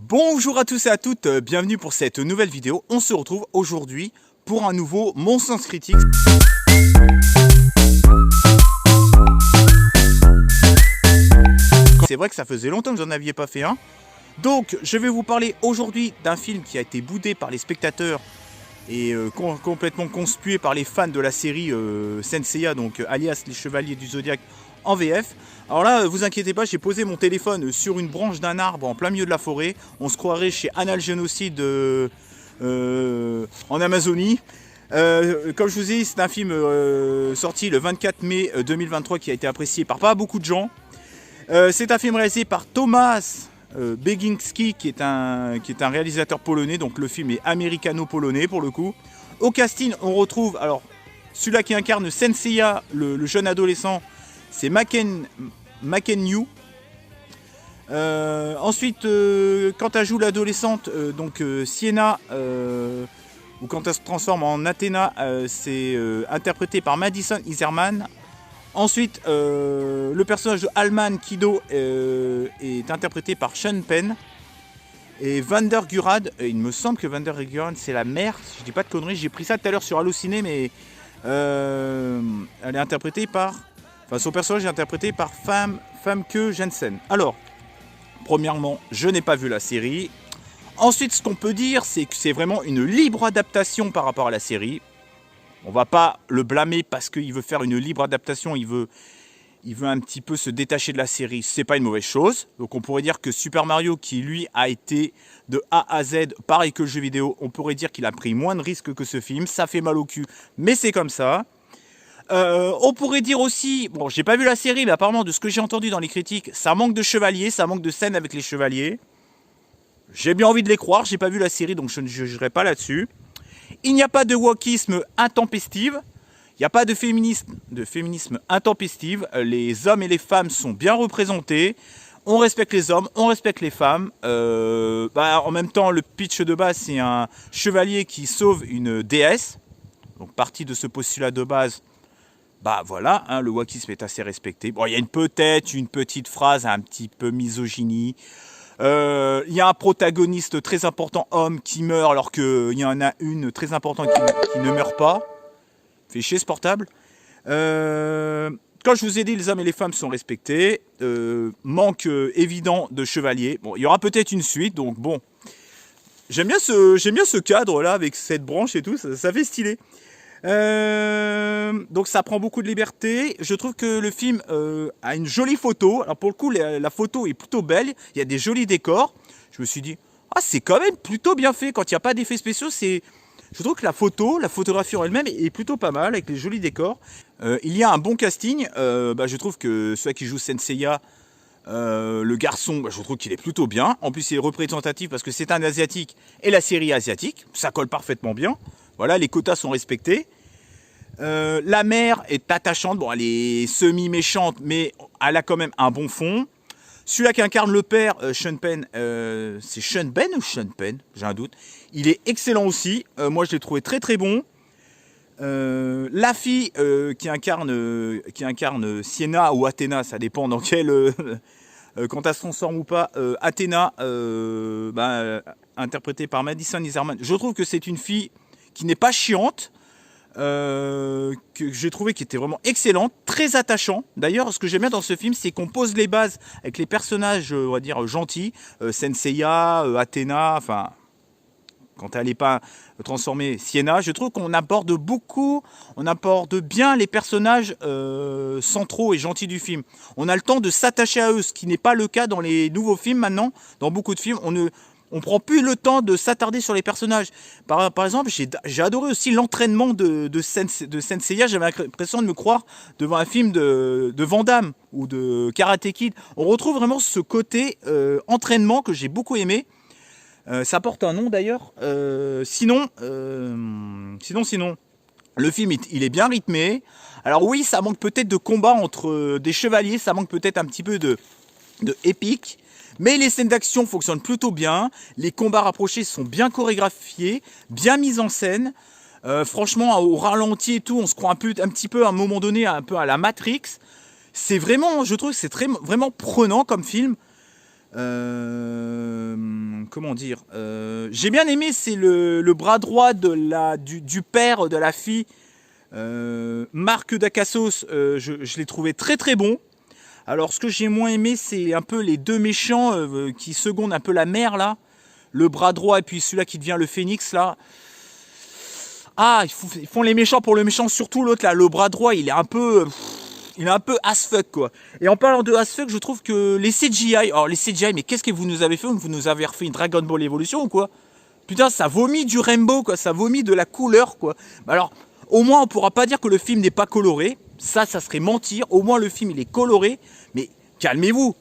Bonjour à tous et à toutes, bienvenue pour cette nouvelle vidéo. On se retrouve aujourd'hui pour un nouveau Mon Sens Critique. C'est vrai que ça faisait longtemps que j'en avais pas fait un. Donc je vais vous parler aujourd'hui d'un film qui a été boudé par les spectateurs et complètement conspué par les fans de la série Saint Seiya, donc alias les Chevaliers du Zodiaque en VF. Alors là, vous inquiétez pas, j'ai posé mon téléphone sur une branche d'un arbre en plein milieu de la forêt. On se croirait chez Anal Génocide en Amazonie. Comme je vous ai dit, c'est un film sorti le 24 mai 2023 qui a été apprécié par pas beaucoup de gens. C'est un film réalisé par Tomasz Begiński qui est un réalisateur polonais, donc le film est américano-polonais pour le coup. Au casting, on retrouve, alors celui-là qui incarne Senseiya, le jeune adolescent, c'est Maken Yu. Ensuite, quand elle joue l'adolescente, donc Sienna, ou quand elle se transforme en Athéna, c'est interprété par Madison Iserman. Ensuite, le personnage de Alman Kido est interprété par Sean Penn. Et Vander Gurad, il me semble que Vander Gurad c'est la mère, si je dis pas de conneries, j'ai pris ça tout à l'heure sur Allociné, mais elle est interprétée par... Enfin, son personnage est interprété par Famke Janssen. Alors, premièrement, je n'ai pas vu la série. Ensuite, ce qu'on peut dire, c'est que c'est vraiment une libre adaptation par rapport à la série. On va pas le blâmer parce qu'il veut faire une libre adaptation, il veut un petit peu se détacher de la série. C'est pas une mauvaise chose. Donc on pourrait dire que Super Mario, qui lui a été de A à Z, pareil que le jeu vidéo, on pourrait dire qu'il a pris moins de risques que ce film. Ça fait mal au cul, mais c'est comme ça. On pourrait dire aussi, bon, j'ai pas vu la série, mais apparemment de ce que j'ai entendu dans les critiques, ça manque de chevaliers, ça manque de scènes avec les chevaliers. J'ai bien envie de les croire, j'ai pas vu la série, donc je ne jugerai pas là-dessus. Il n'y a pas de wokisme intempestif, il n'y a pas de féminisme intempestif, les hommes et les femmes sont bien représentés, on respecte les hommes, on respecte les femmes. En même temps, le pitch de base, c'est un chevalier qui sauve une déesse, donc partie de ce postulat de base. Bah voilà, hein, le wokisme est assez respecté. Bon, il y a peut-être une petite phrase un petit peu misogynie. Il y a un protagoniste très important, homme, qui meurt alors qu'il y en a une très importante qui ne meurt pas. Fait chier ce portable. Quand je vous ai dit, les hommes et les femmes sont respectés. Manque évident de chevaliers. Bon, il y aura peut-être une suite, donc bon. J'aime bien ce cadre-là avec cette branche et tout, ça fait stylé. Donc ça prend beaucoup de liberté. Je trouve que le film a une jolie photo. Alors pour le coup, la photo est plutôt belle. Il y a des jolis décors. Je me suis dit, ah, c'est quand même plutôt bien fait. Quand il n'y a pas d'effets spéciaux, je trouve que la photographie en elle-même est plutôt pas mal avec les jolis décors. Il y a un bon casting. Je trouve que celui qui joue Senseiya, le garçon, je trouve qu'il est plutôt bien. En plus, il est représentatif parce que c'est un asiatique et la série est asiatique. Ça colle parfaitement bien. Voilà, les quotas sont respectés. La mère est attachante. Bon, elle est semi-méchante, mais elle a quand même un bon fond. Celui-là qui incarne le père, Sean Penn, c'est Sean Penn ou Sean Penn? J'ai un doute. Il est excellent aussi. Moi, je l'ai trouvé très très bon. La fille qui incarne Sienna ou Athéna, ça dépend dans quel... quand elle se transforme ou pas. Athéna, interprétée par Madison Iserman. Je trouve que c'est une fille qui n'est pas chiante, que j'ai trouvé qui était vraiment excellente, très attachant. D'ailleurs, ce que j'aime bien dans ce film, c'est qu'on pose les bases avec les personnages, on va dire, gentils, Senseiya, Athéna, enfin, quand elle n'est pas transformée, Sienna. Je trouve qu'on aborde bien les personnages centraux et gentils du film. On a le temps de s'attacher à eux, ce qui n'est pas le cas dans les nouveaux films maintenant. Dans beaucoup de films, on prend plus le temps de s'attarder sur les personnages. Par exemple, j'ai adoré aussi l'entraînement de Senseiya. J'avais l'impression de me croire devant un film de Van Damme ou de Karate Kid. On retrouve vraiment ce côté entraînement que j'ai beaucoup aimé. Ça porte un nom d'ailleurs. Sinon, le film il est bien rythmé. Alors oui, ça manque peut-être de combat entre des chevaliers. Ça manque peut-être un petit peu de épique. Mais les scènes d'action fonctionnent plutôt bien. Les combats rapprochés sont bien chorégraphiés, bien mis en scène. Franchement, au ralenti et tout, on se croit un petit peu à un moment donné, un peu à la Matrix. C'est vraiment, je trouve que c'est vraiment prenant comme film. comment dire, j'ai bien aimé, c'est le bras droit du père de la fille, Marc Dacassos, je l'ai trouvé très très bon. Alors ce que j'ai moins aimé, c'est un peu les deux méchants qui secondent un peu la mère là, le bras droit et puis celui-là qui devient le phénix là. Ah, ils font les méchants pour le méchant, surtout l'autre là, le bras droit, il est un peu as fuck quoi. Et en parlant de as fuck, je trouve que les CGI, alors les CGI, mais qu'est-ce que vous nous avez fait? Vous nous avez refait une Dragon Ball Evolution ou quoi? Putain, ça vomit du rainbow quoi, ça vomit de la couleur quoi. Alors, au moins on pourra pas dire que le film n'est pas coloré, ça serait mentir. Au moins le film il est coloré, mais calmez-vous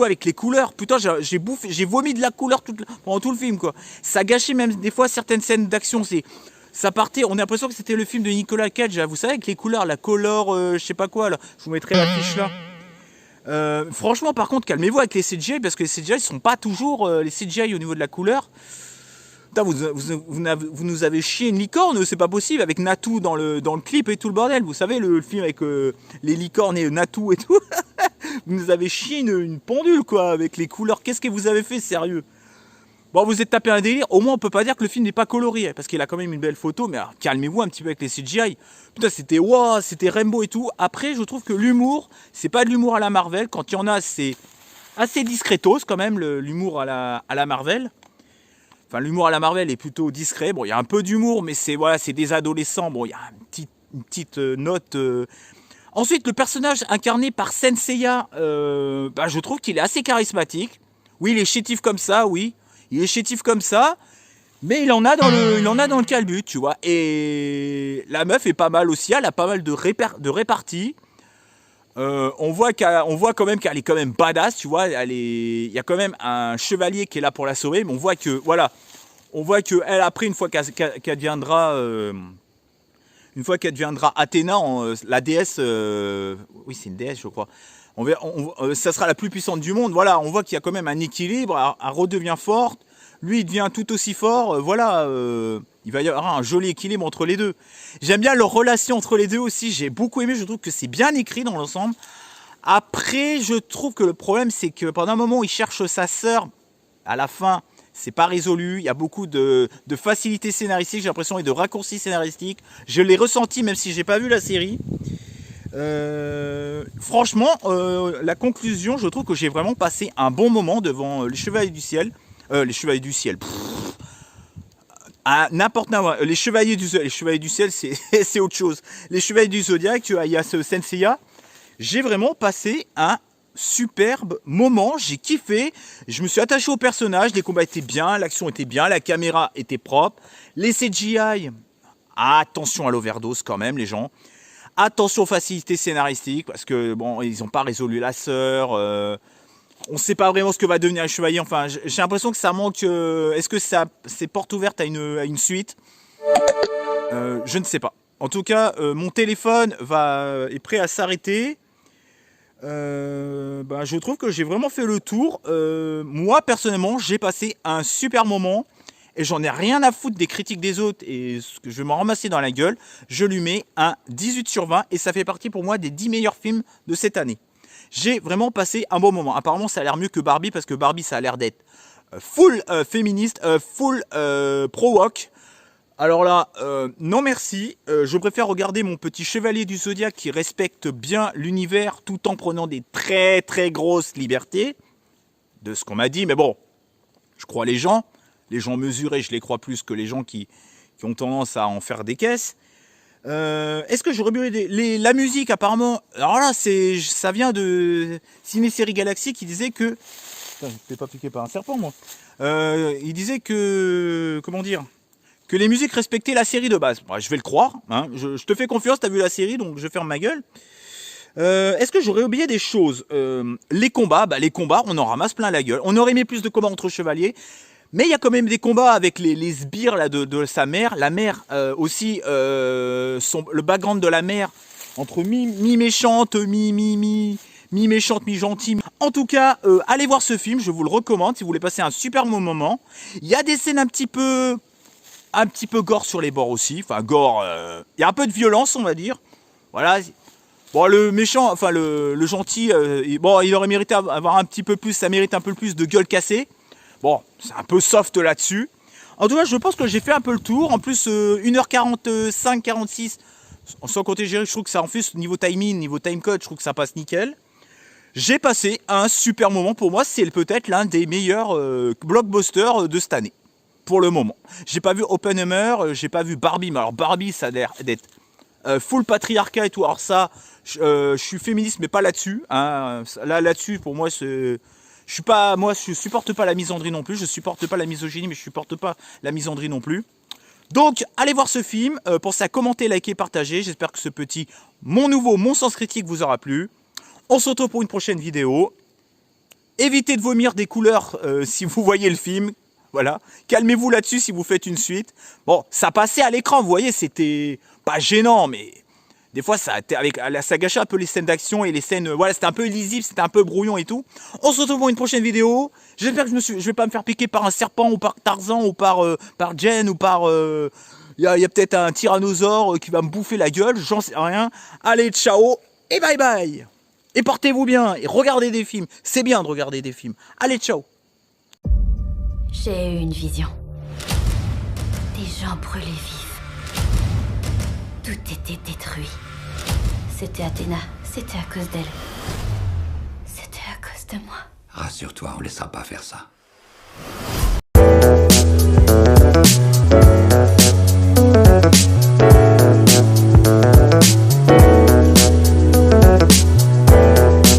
avec les couleurs. Putain, j'ai vomi de la couleur pendant tout le film quoi. Ça gâchait même des fois certaines scènes d'action, ça partait, on a l'impression que c'était le film de Nicolas Cage, vous savez, avec les couleurs, la color, je sais pas quoi, là. Je vous mettrai l'affiche là. Franchement, par contre, calmez-vous avec les CGI, parce que les CGI ne sont pas toujours les CGI au niveau de la couleur. Putain, vous nous avez chié une licorne, c'est pas possible, avec Natou dans le clip et tout le bordel. Vous savez, le film avec les licornes et Natou et tout. Vous nous avez chié une pendule, quoi, avec les couleurs. Qu'est-ce que vous avez fait, sérieux? Bon, vous êtes tapé un délire, au moins on peut pas dire que le film n'est pas coloré, parce qu'il a quand même une belle photo, mais alors, calmez-vous un petit peu avec les CGI. Putain, c'était wow, c'était Rainbow et tout. Après, je trouve que l'humour, c'est pas de l'humour à la Marvel. Quand il y en a, c'est assez discretos quand même, l'humour à la Marvel. Enfin, l'humour à la Marvel est plutôt discret. Bon, il y a un peu d'humour, mais c'est des adolescents. Bon, il y a une petite note. Ensuite, le personnage incarné par Senseiya, je trouve qu'il est assez charismatique. Oui, il est chétif comme ça, oui. Il est chétif comme ça, mais il en a dans le calbut, tu vois. Et la meuf est pas mal aussi, elle a pas mal de réparties. On voit quand même qu'elle est quand même badass, tu vois. Il y a quand même un chevalier qui est là pour la sauver, mais on voit que elle après une fois qu'elle deviendra Athéna, la déesse, oui c'est une déesse je crois. Ça sera la plus puissante du monde. Voilà, on voit qu'il y a quand même un équilibre. Elle redevient forte. Lui, il devient tout aussi fort. Il va y avoir un joli équilibre entre les deux. J'aime bien leur relation entre les deux aussi. J'ai beaucoup aimé. Je trouve que c'est bien écrit dans l'ensemble. Après, je trouve que le problème, c'est que pendant un moment, il cherche sa sœur. À la fin, c'est pas résolu. Il y a beaucoup de facilité scénaristique, j'ai l'impression, et de raccourcis scénaristiques. Je l'ai ressenti, même si j'ai pas vu la série. Franchement, la conclusion, je trouve que j'ai vraiment passé un bon moment devant les Chevaliers du Ciel. Les Chevaliers du Ciel. N'importe quoi. Les Chevaliers du Ciel, c'est autre chose. Les Chevaliers du Zodiac, il y a ce Senseiya. J'ai vraiment passé un superbe moment. J'ai kiffé. Je me suis attaché au personnage. Les combats étaient bien, l'action était bien, la caméra était propre. Les CGI, attention à l'overdose quand même, les gens. Attention aux facilités scénaristiques, parce que bon, ils n'ont pas résolu la sœur. On ne sait pas vraiment ce que va devenir un chevalier. Enfin, j'ai l'impression que ça manque. Est-ce que c'est porte ouverte à une suite? Je ne sais pas. En tout cas, mon téléphone est prêt à s'arrêter. Je trouve que j'ai vraiment fait le tour. Moi, personnellement, j'ai passé un super moment. Et j'en ai rien à foutre des critiques des autres et ce que je vais m'en ramasser dans la gueule. Je lui mets un 18 sur 20 et ça fait partie pour moi des 10 meilleurs films de cette année. J'ai vraiment passé un bon moment. Apparemment, ça a l'air mieux que Barbie parce que Barbie, ça a l'air d'être full féministe, full pro-woke. Alors là, non merci. Je préfère regarder mon petit chevalier du Zodiac qui respecte bien l'univers tout en prenant des très très grosses libertés. De ce qu'on m'a dit, mais bon, je crois les gens. Les gens mesurés, je les crois plus que les gens qui ont tendance à en faire des caisses. Est-ce que j'aurais mieux la musique apparemment? Alors là, ça vient de Ciné-Série Galaxy qui disait que... Putain, je ne fais pas piquer par un serpent, moi. Il disait que... Comment dire? Que les musiques respectaient la série de base. Bon, je vais le croire. Hein. Je te fais confiance, t'as vu la série, donc je ferme ma gueule. Est-ce que j'aurais oublié des choses? Les combats, on en ramasse plein la gueule. On aurait aimé plus de combats entre chevaliers. Mais il y a quand même des combats avec les sbires là, de sa mère. La mère aussi, le background de la mère, entre mi-méchante, mi-méchante, mi-gentille. En tout cas, allez voir ce film, je vous le recommande si vous voulez passer un super bon moment. Il y a des scènes un petit peu gore sur les bords aussi. Enfin, gore, il y a un peu de violence, on va dire. Voilà. Bon, le méchant, enfin le gentil, il aurait mérité avoir un petit peu plus, ça mérite un peu plus de gueule cassée. Bon, c'est un peu soft là-dessus. En tout cas, je pense que j'ai fait un peu le tour. En plus, 1h45, 46, sans compter gérer, je trouve que ça en fait niveau timing, niveau timecode, je trouve que ça passe nickel. J'ai passé un super moment. Pour moi, c'est peut-être l'un des meilleurs blockbusters de cette année. Pour le moment. J'ai pas vu Oppenheimer, j'ai pas vu Barbie. Mais alors Barbie, ça a l'air d'être full patriarcat et tout. Alors ça, je suis féministe, mais pas là-dessus. Hein. Là-dessus, pour moi, c'est... je supporte pas la misandrie non plus, je supporte pas la misogynie, mais je supporte pas la misandrie non plus. Donc, allez voir ce film, pensez à commenter, liker, partager. J'espère que ce petit, mon sens critique vous aura plu. On se retrouve pour une prochaine vidéo. Évitez de vomir des couleurs si vous voyez le film. Voilà, calmez-vous là-dessus si vous faites une suite. Bon, ça passait à l'écran, vous voyez, c'était pas gênant, mais... Des fois, ça gâchait un peu les scènes d'action et les scènes... Voilà, c'était un peu illisible, c'était un peu brouillon et tout. On se retrouve pour une prochaine vidéo. J'espère que je vais pas me faire piquer par un serpent ou par Tarzan ou par Jen ou par... Il y a peut-être un tyrannosaure qui va me bouffer la gueule, j'en sais rien. Allez, ciao et bye bye. Et portez-vous bien et regardez des films. C'est bien de regarder des films. Allez, ciao. J'ai eu une vision. Des gens brûlés vifs. Tout était détruit. C'était Athéna. C'était à cause d'elle. C'était à cause de moi. Rassure-toi, on ne laissera pas faire ça.